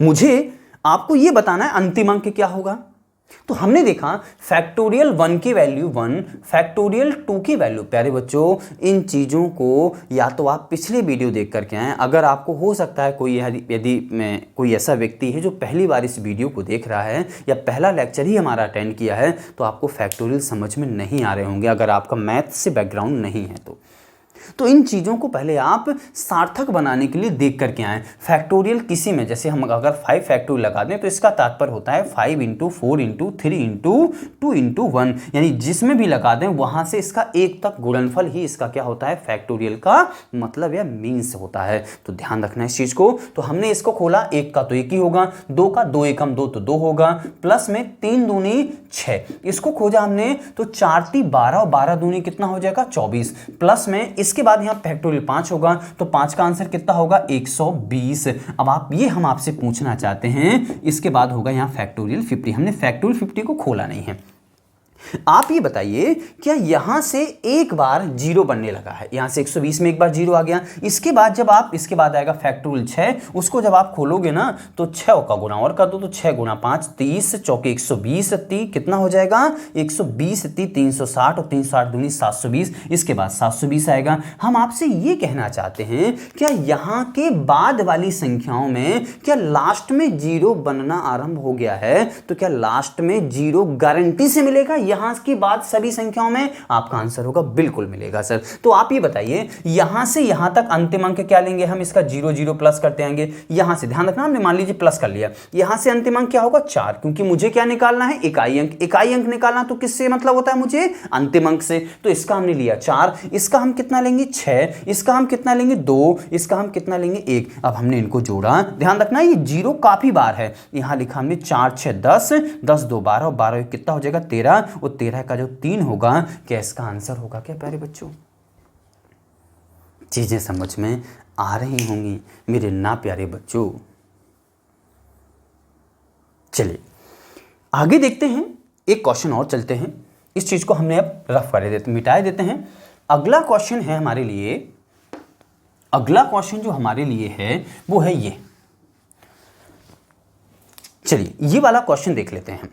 मुझे आपको यह बताना है अंतिम अंक क्या होगा। तो हमने देखा फैक्टोरियल 1 की वैल्यू 1, फैक्टोरियल 2 की वैल्यू, प्यारे बच्चों इन चीज़ों को या तो आप पिछले वीडियो देख करके आएँ, अगर आपको हो सकता है कोई यदि कोई ऐसा व्यक्ति है जो पहली बार इस वीडियो को देख रहा है या पहला लेक्चर ही हमारा अटेंड किया है, तो आपको फैक्टोरियल समझ में नहीं आ रहे होंगे अगर आपका मैथ से बैकग्राउंड नहीं है तो इन चीज़ों को पहले आप सार्थक बनाने के लिए देख करके आएँ। फैक्टोरियल किसी में, जैसे हम अगर 5 फैक्टोरियल लगा दें तो इसका तात्पर्य होता है 5 × 4 × 3 × 2 × 1, यानी जिसमें भी लगा दें वहाँ से इसका 1 तक गुणनफल ही इसका क्या होता है? फैक्टोरियल का मतलब या मीन्स होता है। तो ध्यान रखना इस चीज़ को। तो हमने इसको खोला, 1 का तो 1 ही होगा, 2 का 2 एकम 2 तो 2 होगा, प्लस में 3 दूनी 6, इसको खोजा हमने तो 4 × 12 और 12 दूनी कितना हो जाएगा? 24, प्लस में इसके बाद यहां फैक्टोरियल 5 होगा, तो 5 का आंसर कितना होगा? 120। अब हम आपसे पूछना चाहते हैं इसके बाद होगा यहां फैक्टोरियल 50। हमने फैक्टोरियल 50 को खोला नहीं है। आप ये बताइए क्या यहां से एक बार 0 बनने लगा है? यहां से 120 में एक बार 0 आ गया। इसके बाद जब आप इसके बाद आएगा फैक्टोरियल 6, उसको जब आप खोलोगे ना तो 6 का गुणा और कर दो, तो 6 × 5 30, चौके 120, 30 कितना हो जाएगा? 120, 30 360, और 360 दूनी 720, इसके बाद 720 आएगा। हम आपसे ये कहना चाहते हैं क्या यहां के बाद वाली संख्याओं में क्या लास्ट में 0 बनना आरंभ हो गया है? तो क्या लास्ट में 0 गारंटी से मिलेगा यहां की बात सभी संख्याओं में? आपका आंसर होगा बिल्कुल मिलेगा सर। तो आप ये बताइए यहां से यहां तक अंतिम अंक क्या लेंगे हम? इसका 0 0 प्लस करते आएंगे। यहां से ध्यान रखना, हमने मान लीजिए प्लस कर लिया, यहां से अंतिम अंक क्या होगा? 4, क्योंकि मुझे क्या निकालना है? इकाई अंक। इकाई अंक निकालना तो किससे मतलब होता है मुझे? अंतिम अंक से। तो इसका हमने लिया 4, इसका हम कितना लेंगे? 6, इसका हम कितना लेंगे? 2, इसका हम कितना लेंगे? 1। अब हमने इनको जोड़ा, ध्यान रखना ये 0 काफी बार है, यहां लिखा हमने 4 6 10, 10 2 12, और 12 कितना हो जाएगा? 13, और 13 का जो 3 होगा क्या इसका आंसर होगा क्या प्यारे बच्चों? चीजें समझ में आ रही होंगी मेरे ना प्यारे बच्चों। चलिए आगे देखते हैं, एक क्वेश्चन और चलते हैं। इस चीज को हमने अब रफ कर देते, मिटाए देते हैं। अगला क्वेश्चन है हमारे लिए, अगला क्वेश्चन जो हमारे लिए है वो है ये। चलिए ये वाला क्वेश्चन देख लेते हैं।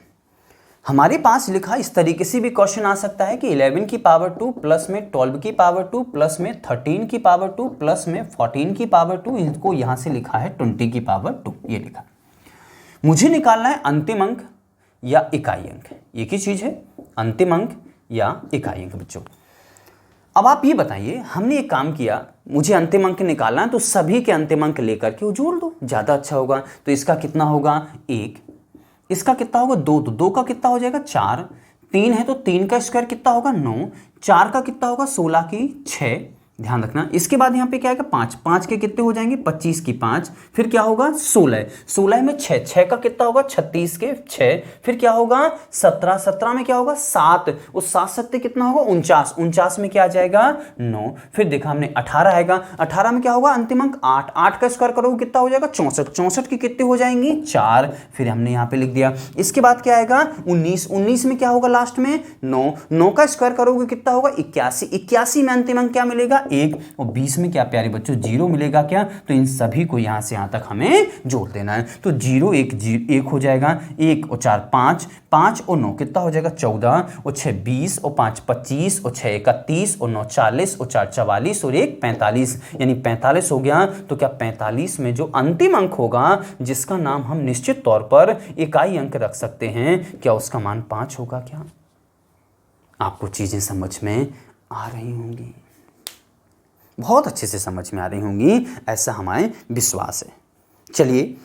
हमारे पास लिखा इस तरीके से भी क्वेश्चन आ सकता है कि 11 की पावर 2 प्लस में 12 की पावर 2 प्लस में 13 की पावर 2 प्लस में 14 की पावर 2, इनको यहां से लिखा है 20 की पावर 2, ये लिखा। मुझे निकालना है अंतिम अंक या इकाई अंक, एक ही चीज है, अंतिम अंक या इकाई अंक बच्चों। अब आप ये बताइए, हमने एक काम किया, मुझे अंतिम अंक निकालना है तो सभी के अंतिम अंक लेकर के वो जोड़ दो, ज्यादा अच्छा होगा। तो इसका कितना होगा? 1, इसका कितना होगा? 2, तो 2 का कितना हो जाएगा? 4, 3 है तो 3 का स्क्वायर कितना होगा? 9, 4 का कितना होगा? 16 की 6, ध्यान रखना। इसके बाद यहाँ पे क्या आएगा 5, 5 के कितने हो जाएंगे 25 की 5, फिर क्या होगा 16, 16 में 6, 6 का कितना होगा 36 के 6, फिर क्या होगा 17, 17 में क्या होगा 7, उस 7 सत्ते कितना होगा 49, 49 में क्या आ जाएगा 9, फिर देखा हमने 18 आएगा, 18 में क्या होगा अंतिम अंक 8, 8 का स्क्वायर करोगे कितना हो जाएगा 64, 64 की कितने हो जाएंगी 4, फिर हमने यहाँ पे लिख दिया। इसके बाद क्या आएगा 19, 19 में क्या होगा लास्ट में 9, 9 का स्क्वायर करोगे कितना होगा 81, 81 में अंतिम अंक क्या मिलेगा 1, और 20 में क्या प्यारे बच्चों 0 मिलेगा क्या, तो इन सभी को यहां से यहां तक हमें जोड़ देना है। तो 0 1 1 हो जाएगा, 1 और 4 5, 5 और 9 कितना हो जाएगा 14, और 6 20, और 5 25, और 6 31, और 9 40, और 4 44, और 1 45, यानी 45 हो गया। तो क्या 45 में जो अंतिम अंक होगा जिसका नाम हम निश्चित तौर पर इकाई अंक रख सकते हैं, क्या उसका मान 5 होगा क्या? आपको चीजें समझ में आ रही होंगी, बहुत अच्छे से समझ में आ रही होंगी, ऐसा हमारे विश्वास है। चलिए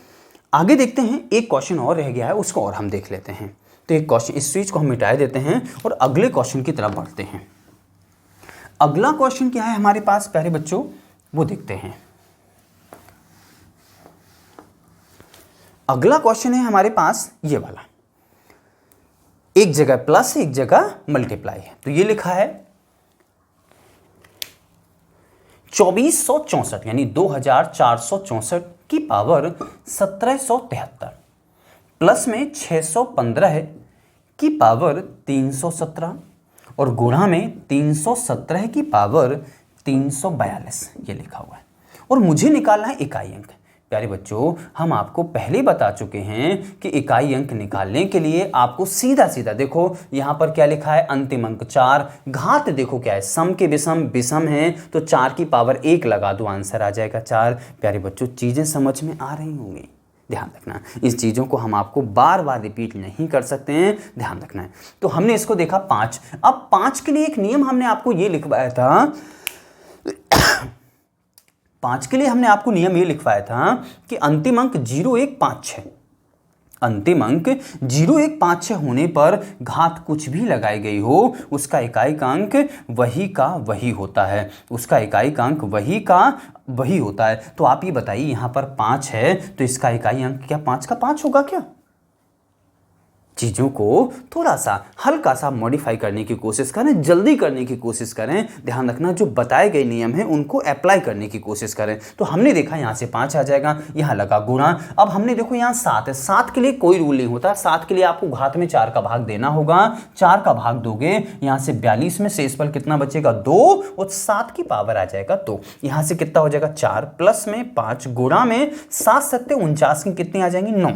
आगे देखते हैं, एक क्वेश्चन और रह गया है, उसको और हम देख लेते हैं। तो एक क्वेश्चन, इस स्विच को हम मिटा देते हैं और अगले क्वेश्चन की तरफ बढ़ते हैं। अगला क्वेश्चन क्या है हमारे पास प्यारे बच्चों, वो देखते हैं। अगला क्वेश्चन है हमारे पास ये वाला, एक जगह प्लस एक जगह मल्टीप्लाई है। तो ये लिखा है 2464 यानी 2464 की पावर 1773 प्लस में 615 की पावर 317 और गुणा में 317 की पावर 342, ये लिखा हुआ है। और मुझे निकालना है इकाई अंक। प्यारे बच्चों, हम आपको पहले बता चुके हैं कि इकाई अंक निकालने के लिए आपको सीधा सीधा देखो यहां पर क्या लिखा है अंतिम अंक 4, घात देखो क्या है सम के विषम, विषम है तो 4 की पावर 1 लगा दो, आंसर आ जाएगा 4। प्यारे बच्चों चीजें समझ में आ रही होंगी, ध्यान रखना, इस चीज़ों को हम आपको बार बार रिपीट नहीं कर सकते हैं, ध्यान रखना है। तो हमने इसको देखा 5, अब 5 के लिए एक नियम हमने आपको ये लिखवाया था 5 के लिए हमने आपको नियम ये लिखवाया था कि अंतिम अंक 0156, अंतिम अंक 0156 होने पर घात कुछ भी लगाई गई हो उसका इकाई का अंक वही का वही होता है, उसका इकाई का अंक वही का वही होता है। तो आप ये बताइए यहां पर 5 है तो इसका इकाई अंक क्या 5 का 5 होगा क्या? चीज़ों को थोड़ा सा हल्का सा मॉडिफाई करने की कोशिश करें, जल्दी करने की कोशिश करें, ध्यान रखना जो बताए गए नियम हैं उनको अप्लाई करने की कोशिश करें। तो हमने देखा यहाँ से 5 आ जाएगा, यहाँ लगा गुणा। अब हमने देखो यहाँ 7 है, 7 के लिए कोई रूल नहीं होता, 7 के लिए आपको घात में 4 का भाग देना होगा, 4 का भाग दोगे यहाँ से 42 में शेषफल कितना बचेगा 2 और 7 की पावर आ जाएगा 2, यहाँ से कितना हो जाएगा 4 प्लस में 5 गुणा में 7 सत्ते 49 की कितनी आ जाएंगी 9,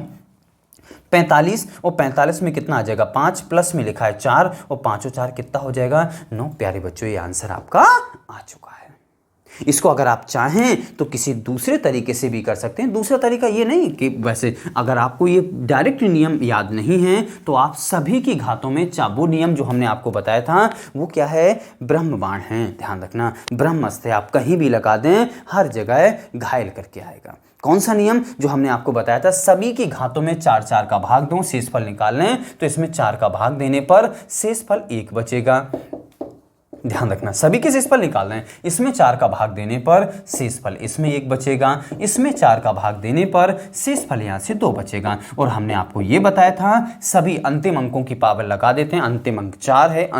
45 और 45 में कितना आ जाएगा 5 प्लस में लिखा है 4 और 5 और 4 कितना हो जाएगा 9। प्यारे बच्चों ये आंसर आपका आ चुका है। इसको अगर आप चाहें तो किसी दूसरे तरीके से भी कर सकते हैं। दूसरा तरीका ये नहीं कि वैसे अगर आपको ये डायरेक्ट नियम याद नहीं है तो आप सभी की घातों में वो नियम जो हमने आपको बताया था वो क्या है ब्रह्म बाण है, ध्यान रखना ब्रह्मस्त्र आप कहीं भी लगा दें हर जगह घायल करके आएगा। कौन सा नियम जो हमने आपको बताया था, सभी की घातों में 4 4 का भाग दो, शेषफल निकाल लें तो इसमें 4 का भाग देने पर शेषफल 1 बचेगा। ध्यान रखना सभी के शेषफल निकाल लें, इसमें 4 का भाग देने पर शेषफल इसमें 1 बचेगा, इसमें 4 का भाग देने पर शेषफल यहाँ से 2 बचेगा। और हमने आपको ये बताया था सभी अंतिम अंकों की पावर लगा देते हैं, अंतिम अंक 4 है,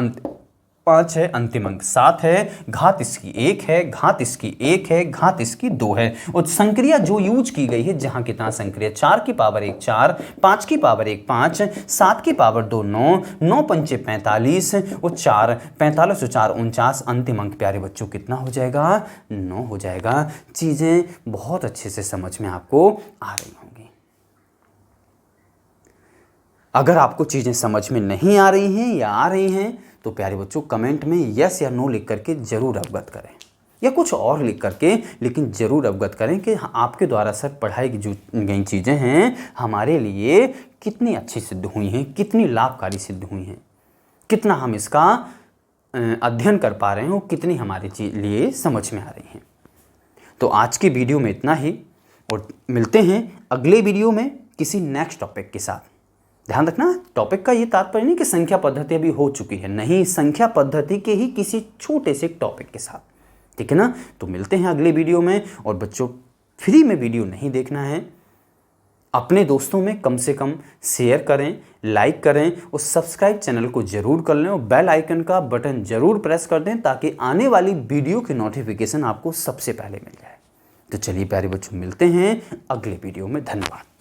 5 है, अंतिम अंक 7 है, घात इसकी 1 है, घात इसकी 1 है, घात इसकी 2 है। और संक्रिया जो यूज की गई है जहां कितना संक्रिया 4 की पावर 1 4, 5 की पावर 1 5, 7 की पावर 2 9, 9 पंचे 45 और 4 45 और 4 49, अंतिम अंक प्यारे बच्चों कितना हो जाएगा 9 हो जाएगा। चीजें बहुत अच्छे से समझ में आपको आ रही होंगी। अगर आपको चीजें समझ में नहीं आ रही हैं या आ रही हैं तो प्यारे बच्चों कमेंट में यस या नो लिख करके जरूर अवगत करें, या कुछ और लिख करके लेकिन जरूर अवगत करें कि आपके द्वारा सर पढ़ाई की जो गई चीज़ें हैं हमारे लिए कितनी अच्छी सिद्ध हुई हैं, कितनी लाभकारी सिद्ध हुई हैं, कितना हम इसका अध्ययन कर पा रहे हैं और कितनी हमारे लिए समझ में आ रही हैं। तो आज की वीडियो में इतना ही और मिलते हैं अगले वीडियो में किसी नेक्स्ट टॉपिक के साथ। ध्यान रखना टॉपिक का ये तात्पर्य नहीं कि संख्या पद्धति अभी हो चुकी है, नहीं, संख्या पद्धति के ही किसी छोटे से टॉपिक के साथ। ठीक है ना। तो मिलते हैं अगले वीडियो में। और बच्चों, फ्री में वीडियो नहीं देखना है, अपने दोस्तों में कम से कम शेयर करें, लाइक करें और सब्सक्राइब चैनल को जरूर कर लें और बेल आइकन का बटन जरूर प्रेस कर दें ताकि आने वाली वीडियो की नोटिफिकेशन आपको सबसे पहले मिल जाए। तो चलिए प्यारे बच्चों, मिलते हैं अगले वीडियो में। धन्यवाद।